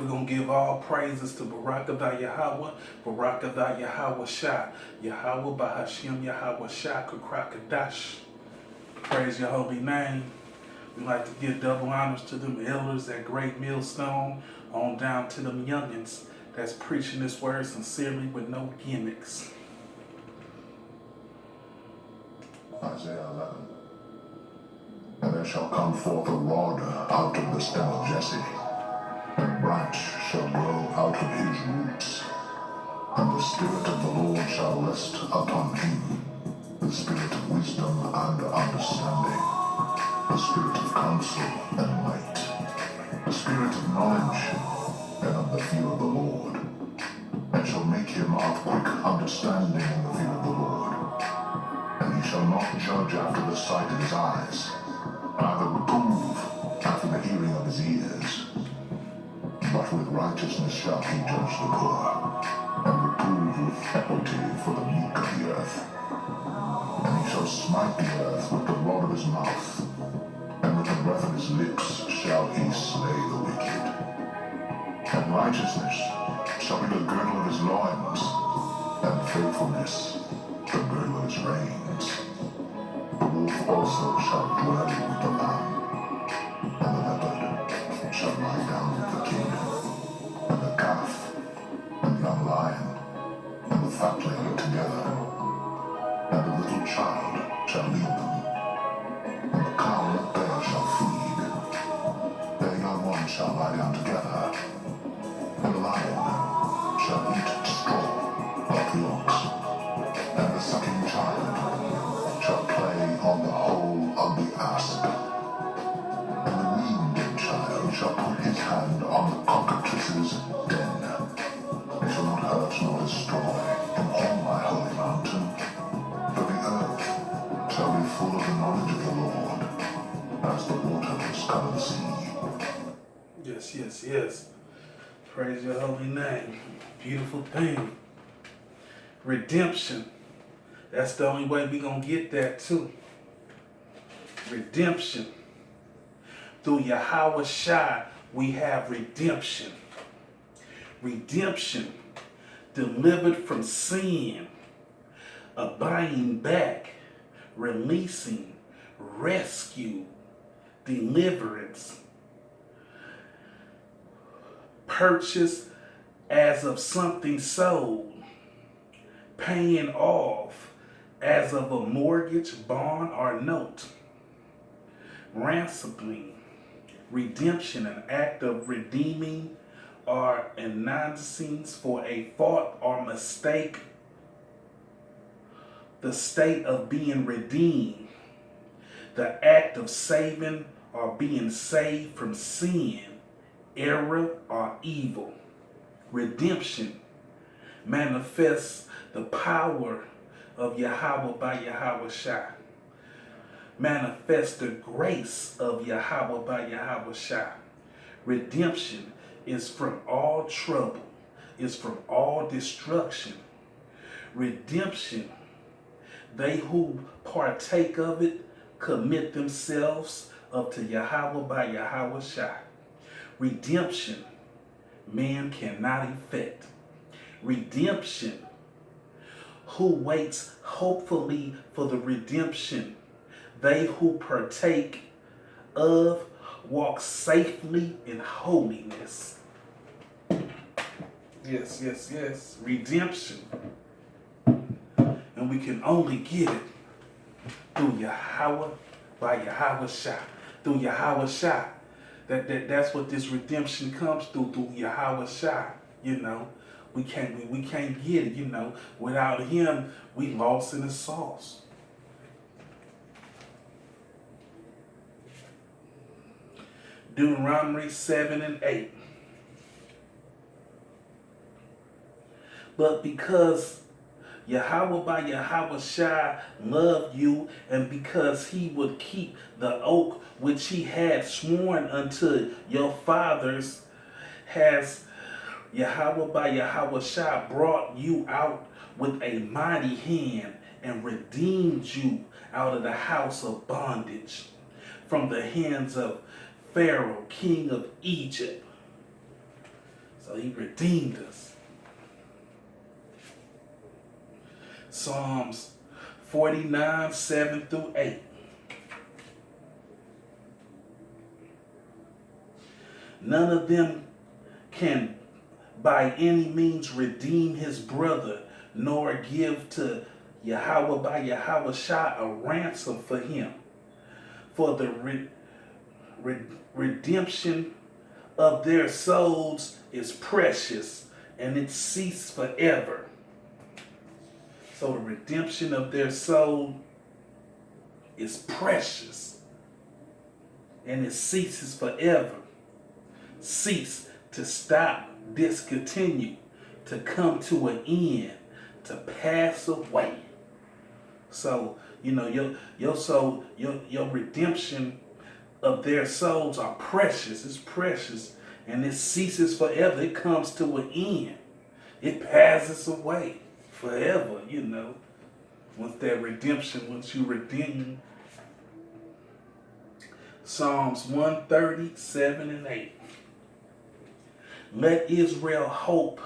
We're going to give all praises to Barakatha Yahweh, Barakatha YAHAWASHI, Yahweh Bahashim YAHAWASHI Kukrakadash. Praise your holy name. We like to give double honors to them elders at Great Millstone, on down to them youngins that's preaching this word sincerely with no gimmicks. Isaiah 11. And there shall come forth a rod out of the stem of Jesse, and a branch shall grow out of his roots. And the Spirit of the Lord shall rest upon him, the Spirit of wisdom and understanding, the Spirit of counsel and might, the Spirit of knowledge and of the fear of the Lord, and shall make him of quick understanding in the fear of the Lord. And he shall not judge after the sight of his eyes, neither reprove after the hearing of his ears. But with righteousness shall he judge the poor, and reprove with equity for the meek of the earth. And he shall smite the earth with the rod of his mouth, and with the breath of his lips shall he slay the wicked. And righteousness shall be the girdle of his loins, and faithfulness the girdle of his reins. The wolf also shall dwell with the lamb, and the leopard shall lie down with the king, and the calf, and the young lion, and the fatling together, and the little child shall lead them, and the cow and bear shall feed, their young ones shall lie down together, and the lion shall eat straw like the ox, and the sucking child shall play on the hole of the asp, and the weaned child shall put his hand on the cockatrice's den. They shall not hurt nor destroy in all my holy mountain, for the earth shall be full of the knowledge of the Lord, as the waters cover the sea. Yes, yes, yes. Praise your holy name. Beautiful thing. Redemption. That's the only way we're going to get that too. Redemption. Through YAHAWASHI, we have redemption. Redemption. Delivered from sin. A buying back. Releasing. Rescue. Deliverance. Purchase as of something sold. Paying off as of a mortgage, bond, or note. Ransoming. Redemption, an act of redeeming or announcing for a fault or mistake. The state of being redeemed. The act of saving or being saved from sin, error, or evil. Redemption manifests the power of Yahweh by YAHAWASHI. Manifests the grace of Yahweh by YAHAWASHI. Redemption is from all trouble, is from all destruction. Redemption, they who partake of it commit themselves up to Yahweh by YAHAWASHI. Redemption, man cannot effect. Redemption, who waits hopefully for the redemption, they who partake of walk safely in holiness. Yes, yes, yes. Redemption. And we can only get it through Yahweh by YAHAWASHI. Through YAHAWASHI. That's what this redemption comes through YAHAWASHI. You know, we can't get it. You know, without him, we lost in the sauce. Deuteronomy 7 and 8. But because Yahweh by YAHAWASHI loved you, and because he would keep the oath which he had sworn unto your fathers, has Yahweh by YAHAWASHI brought you out with a mighty hand and redeemed you out of the house of bondage, from the hands of Pharaoh, king of Egypt. So he redeemed us. Psalms 49, 7 through 8. None of them can by any means redeem his brother, nor give to Yahweh by YAHAWASHI a ransom for him. For the redemption of their souls is precious, and it ceases forever. So the redemption of their soul is precious, and it ceases forever. Cease, to stop, discontinue, to come to an end, to pass away. So, your soul, your redemption of their souls are precious. It's precious, and it ceases forever. It comes to an end. It passes away forever, Once that redemption, once you redeem. Psalms 137 and 8. Let Israel hope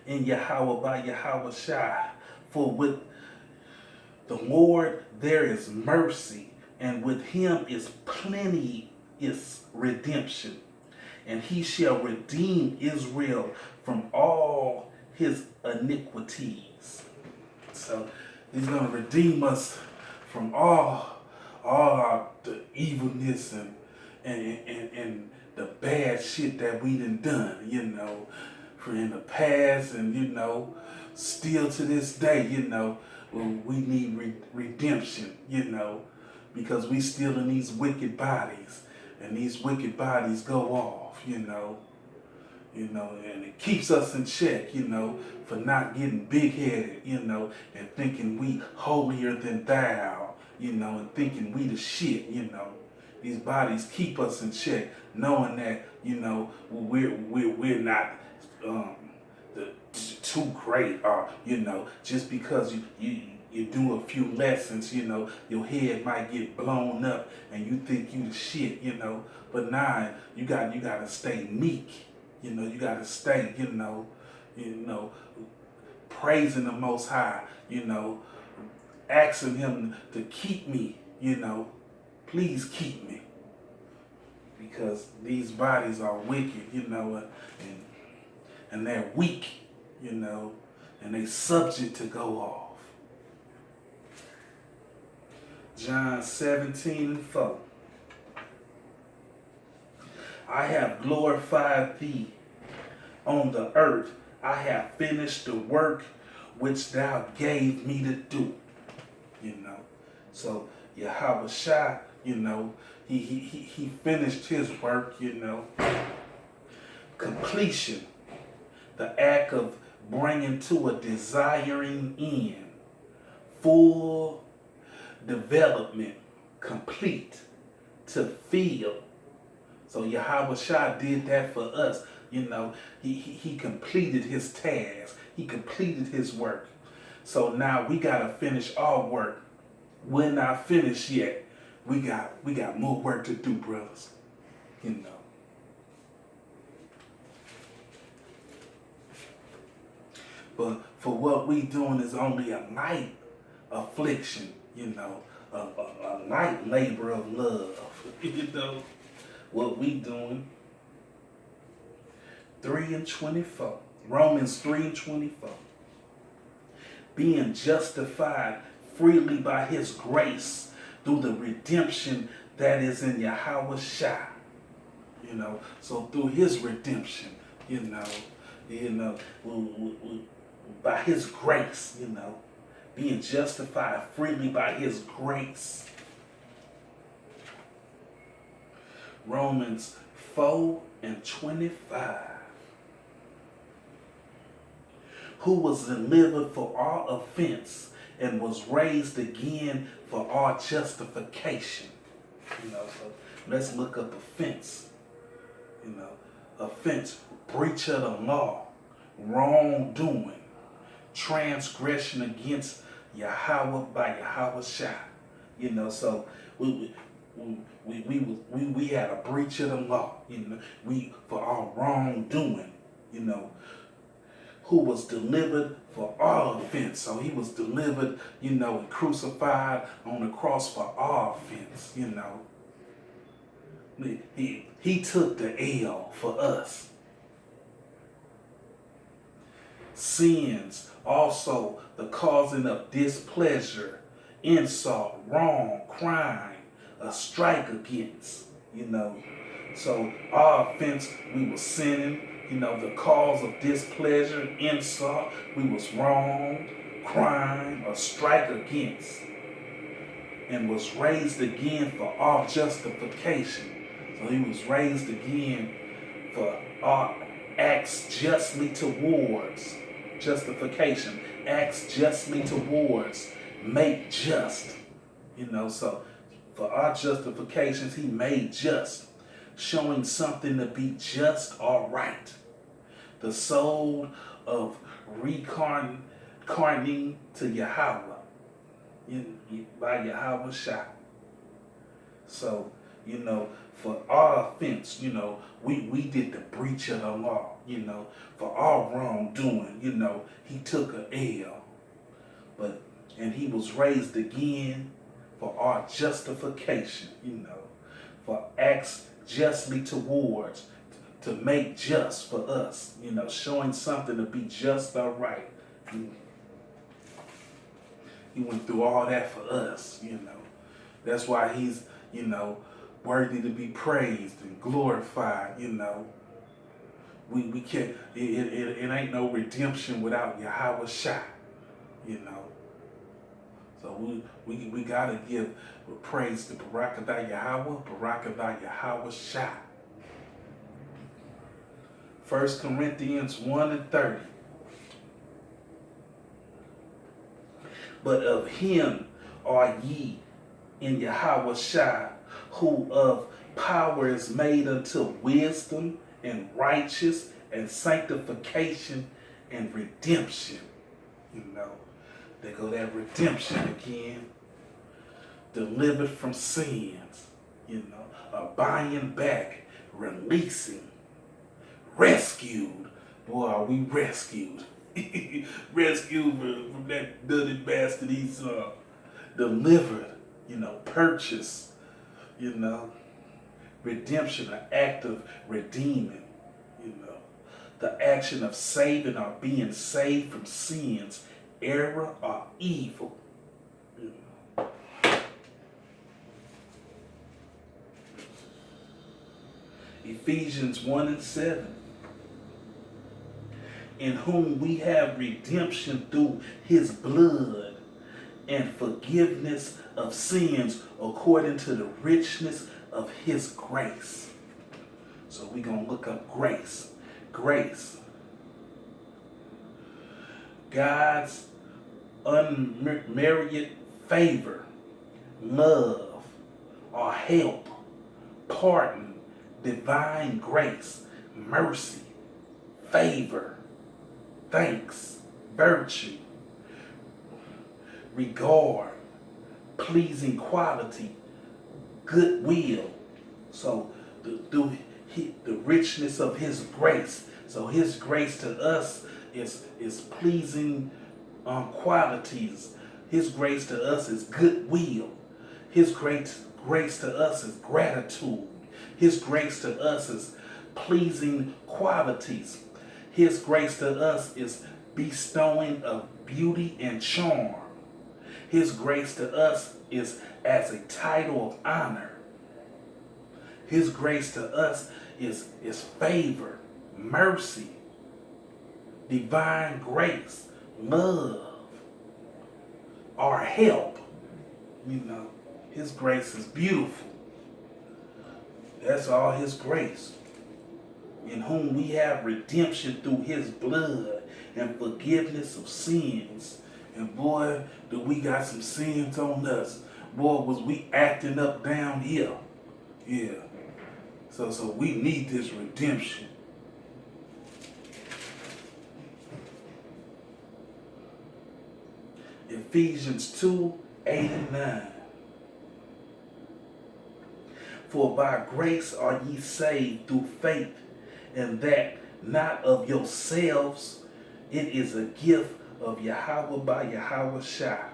in Yahweh by YAHAWASHI, for with the Lord there is mercy, and with him is plenty is redemption. And he shall redeem Israel from all his iniquities. So he's going to redeem us from all the evilness and the bad shit that we done, for in the past, and still to this day, we need redemption, because we still in these wicked bodies, and these wicked bodies go off, and it keeps us in check, for not getting big-headed, and thinking we holier than thou, and thinking we the shit, These bodies keep us in check, knowing that, we're not too great, or, just because you do a few lessons, your head might get blown up and you think you the shit, but nah, you gotta stay meek, you gotta stay, praising the Most High, asking him to keep me, please keep me, because these bodies are wicked, and they're weak, and they subject to go off. John 17 and 4. I have glorified thee on the earth. I have finished the work which thou gave me to do. So YAHAWASHI, he finished his work, Completion, the act of bringing to a desiring end. Full development, complete, to feel. So YAHAWASHI did that for us. He completed his task. He completed his work. So now we gotta finish our work. We're not finished yet. We got more work to do, brothers. But for what we doing is only a light affliction, a light labor of love. What we doing. 3 and 24. Romans 3 and 24. Being justified freely by his grace through the redemption that is in YAHAWASHI. So through his redemption, by his grace, being justified freely by his grace. Romans 4 and 25. Who was delivered for our offense and was raised again for our justification. So let's look up offense. Offense, breach of the law, wrongdoing, transgression against Yahweh by YAHAWASHI. So we had a breach of the law, we for our wrongdoing, you know, who was delivered for our offense. So he was delivered, you know, and crucified on the cross for our offense, you know. He took the L for us. Sins, also the causing of displeasure, insult, wrong, crime, a strike against, you know. So our offense, we were sinning, you know, the cause of displeasure, insult, we was wrong, crime, a strike against, and was raised again for our justification. So he was raised again for our acts justly towards justification, acts justly towards, make just. You know, so for our justifications, he made just, showing something to be just or right. The soul of reincarnating to Yahawah by YAHAWASHI. So, you know, for our offense, you know, we did the breach of the law, you know, for our wrongdoing, you know, he took a L. And he was raised again for our justification, you know, for acts justly towards, to make just for us, you know, showing something to be just or right. He went through all that for us, you know. That's why he's, you know, worthy to be praised and glorified, you know. We can't, it ain't no redemption without YAHAWASHI, you know. So we gotta give praise to Barakadah Yahawah, Barakadah YAHAWASHI. 1 Corinthians 1:30. But of him are ye in YAHAWASHI, who of power is made unto wisdom and righteous and sanctification and redemption. You know, there go that redemption again. Delivered from sins, you know, a buying back, releasing, rescued. Boy, are we rescued. Rescued from that dirty bastard Esau. Delivered, you know, purchased, you know, redemption, an act of redeeming, you know, the action of saving or being saved from sins, error, or evil. You know. Ephesians 1:7. In whom we have redemption through his blood and forgiveness of sins according to the richness of his grace. So we're going to look up grace. Grace. God's unmerited favor, love, or help, pardon, divine grace, mercy, favor, thanks, virtue, regard, pleasing quality, goodwill. So through the richness of his grace. So his grace to us is pleasing qualities. His grace to us is goodwill. His grace to us is gratitude. His grace to us is pleasing qualities. His grace to us is bestowing of beauty and charm. His grace to us is as a title of honor. His grace to us is favor, mercy, divine grace, love, our help. You know, his grace is beautiful. That's all his grace. In whom we have redemption through his blood and forgiveness of sins. And boy, do we got some sins on us. Boy, was we acting up down here. Yeah. So we need this redemption. Ephesians 2:8-9. For by grace are ye saved through faith, and that not of yourselves. It is a gift of Yahweh by YAHAWASHI,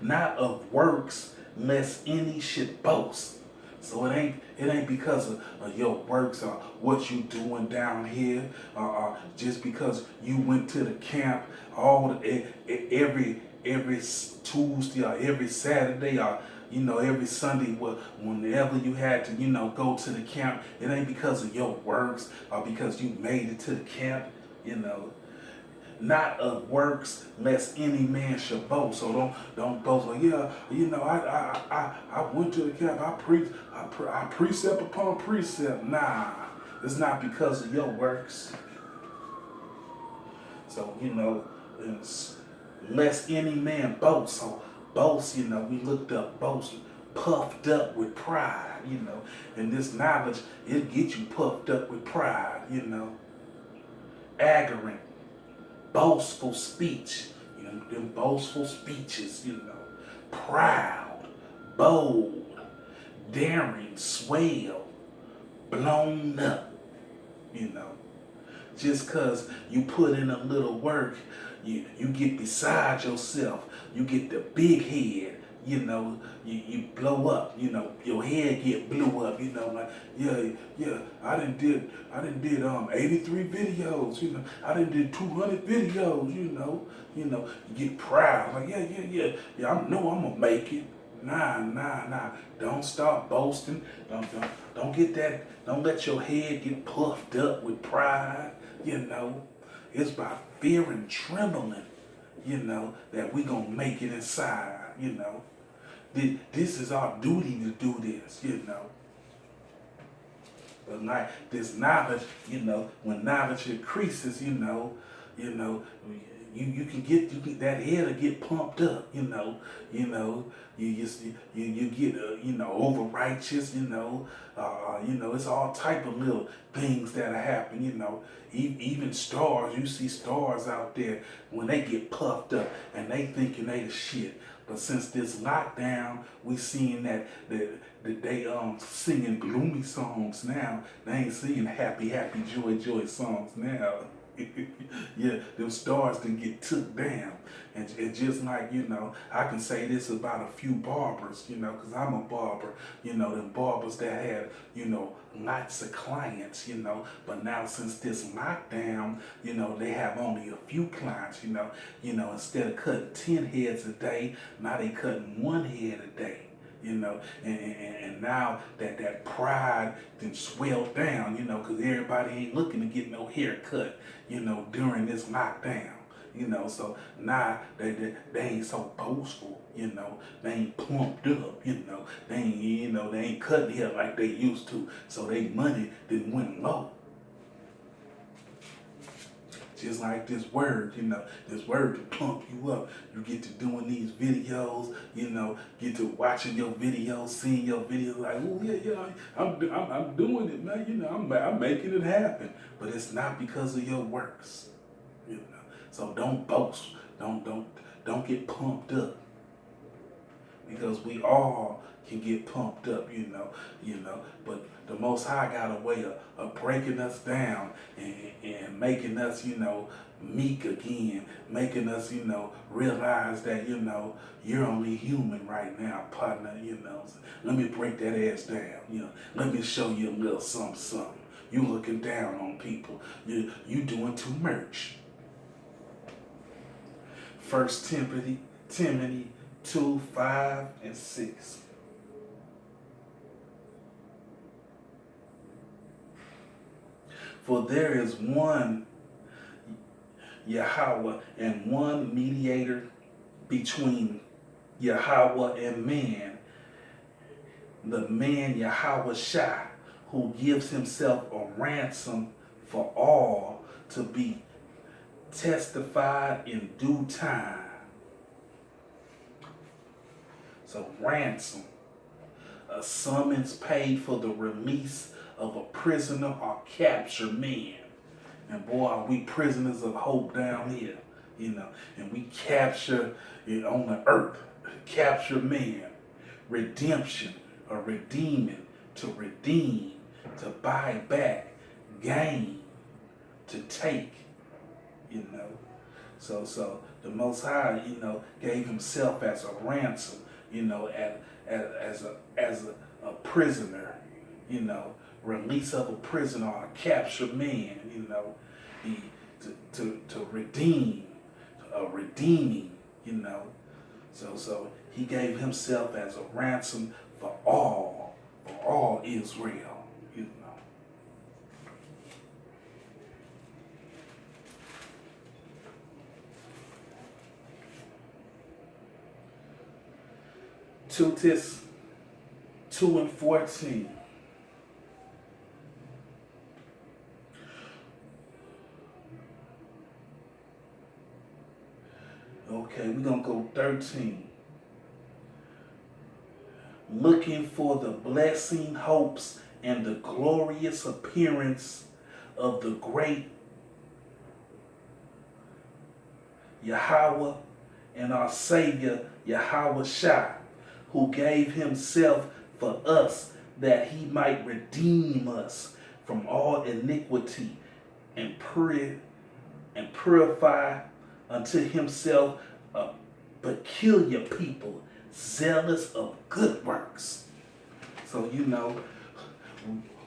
not of works, lest any should boast. So it ain't because of your works or what you doing down here, or just because you went to the camp every Tuesday or every Saturday or every Sunday, whenever you had to go to the camp. It ain't because of your works or because you made it to the camp. You know, not of works, lest any man should boast. So don't boast. Like, yeah, I went to the camp. I precept upon precept. Nah, it's not because of your works. So lest any man boast. So boast, we looked up boast, puffed up with pride. And this knowledge, it get you puffed up with pride. Arrogant, boastful speech, them boastful speeches, proud, bold, daring, swell, blown up, just cause you put in a little work, you get beside yourself, you get the big head, you blow up, your head get blew up, like, yeah, I done did 83 videos, I done did 200 videos, you get proud, like, yeah, I know I'm gonna make it. Nah. Don't stop boasting. Don't get that. Don't let your head get puffed up with pride. It's by fear and trembling, that we gonna make it inside. This is our duty to do this. But like this knowledge, when knowledge increases, you can get that head to get pumped up, you get over righteous, it's all type of little things that happen, even stars, you see stars out there when they get puffed up and they thinking they the shit. But since this lockdown, we seeing that they singing gloomy songs now. They ain't singing happy joy songs now. Yeah, them stars didn't get took down. And just like, I can say this about a few barbers, because I'm a barber, them barbers that had, lots of clients, but now since this lockdown, they have only a few clients, instead of cutting 10 heads a day, now they cutting 1 head a day. And now that pride then swelled down, because everybody ain't looking to get no haircut, during this lockdown. So now they ain't so boastful, they ain't plumped up, they ain't cutting hair like they used to, so they money then went low. Just like this word, this word to pump you up. You get to doing these videos, get to watching your videos, seeing your videos, like, oh yeah, I'm doing it, man. I'm making it happen. But it's not because of your works, So don't boast, don't get pumped up, because we all can get pumped up, but the Most High got a way of breaking us down and making us, meek again, making us, realize that, you're only human right now, partner, Let me break that ass down, Let me show you a little something. You looking down on people. You doing too much. 1 Timothy 2, 5, and 6. For there is one Yahweh and one mediator between Yahweh and man, the man YAHAWASHI, who gives himself a ransom for all to be testified in due time. So ransom, a summons paid for the release of a prisoner or captured man. And boy, are we prisoners of hope down here, and we capture it on the earth, capture man, redemption, or redeeming, to redeem, to buy back, gain, to take, you know. So the Most High, you know, gave himself as a ransom, you know, as a prisoner, you know, release of a prisoner or a captured man, you know, he to redeem, redeeming, you know. So he gave himself as a ransom for all Israel, you know. Tutis 2:14. Okay, we're gonna go 13. Looking for the blessing, hopes, and the glorious appearance of the great Yahweh and our Savior YAHAWASHI, who gave himself for us that he might redeem us from all iniquity and purify unto himself a peculiar people, zealous of good works. So, you know,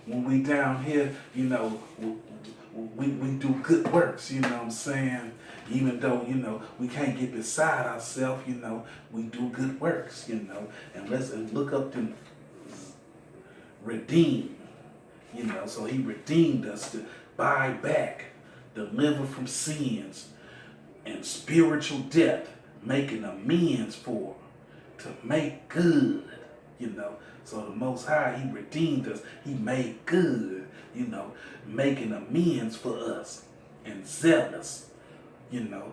when we down here, you know, we do good works, you know what I'm saying? Even though, you know, we can't get beside ourselves, you know, we do good works, you know, and let's look up to redeem, you know, so he redeemed us to buy back, deliver from sins and spiritual death, making amends for, to make good, you know. So the Most High, he redeemed us, he made good, you know, making amends for us, and zealous, you know,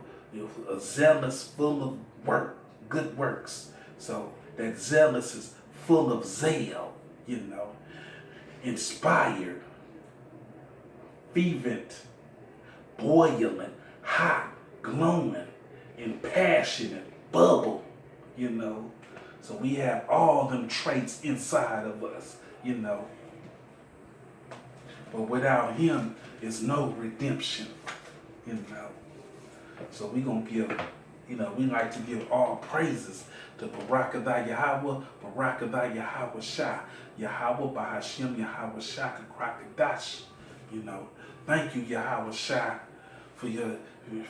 a zealous full of work, good works. So that zealous is full of zeal, you know, inspired, fervent, boiling, hot, glowing, and passionate, bubble, you know. So we have all them traits inside of us, you know. But without him is no redemption, you know. So we gonna give, you know, we like to give all praises to Barakadah Yahweh, Barakadah Yahweh Shah, Yahweh Bahashim, Yahweh Shah, Krakadash, you know. Thank you, Yahweh Shah, for your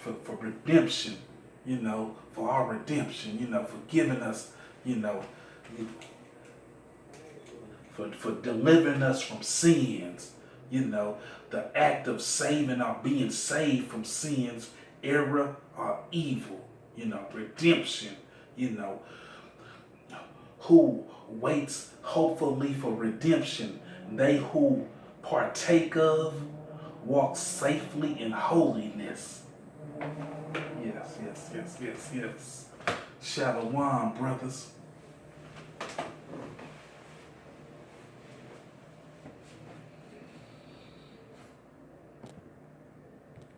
for redemption, you know, for our redemption, you know, for giving us, you know, for delivering us from sins, you know, the act of saving or being saved from sins, error, or evil, you know, redemption, you know, who waits hopefully for redemption, they who partake of walk safely in holiness. Yes. Shalom, brothers.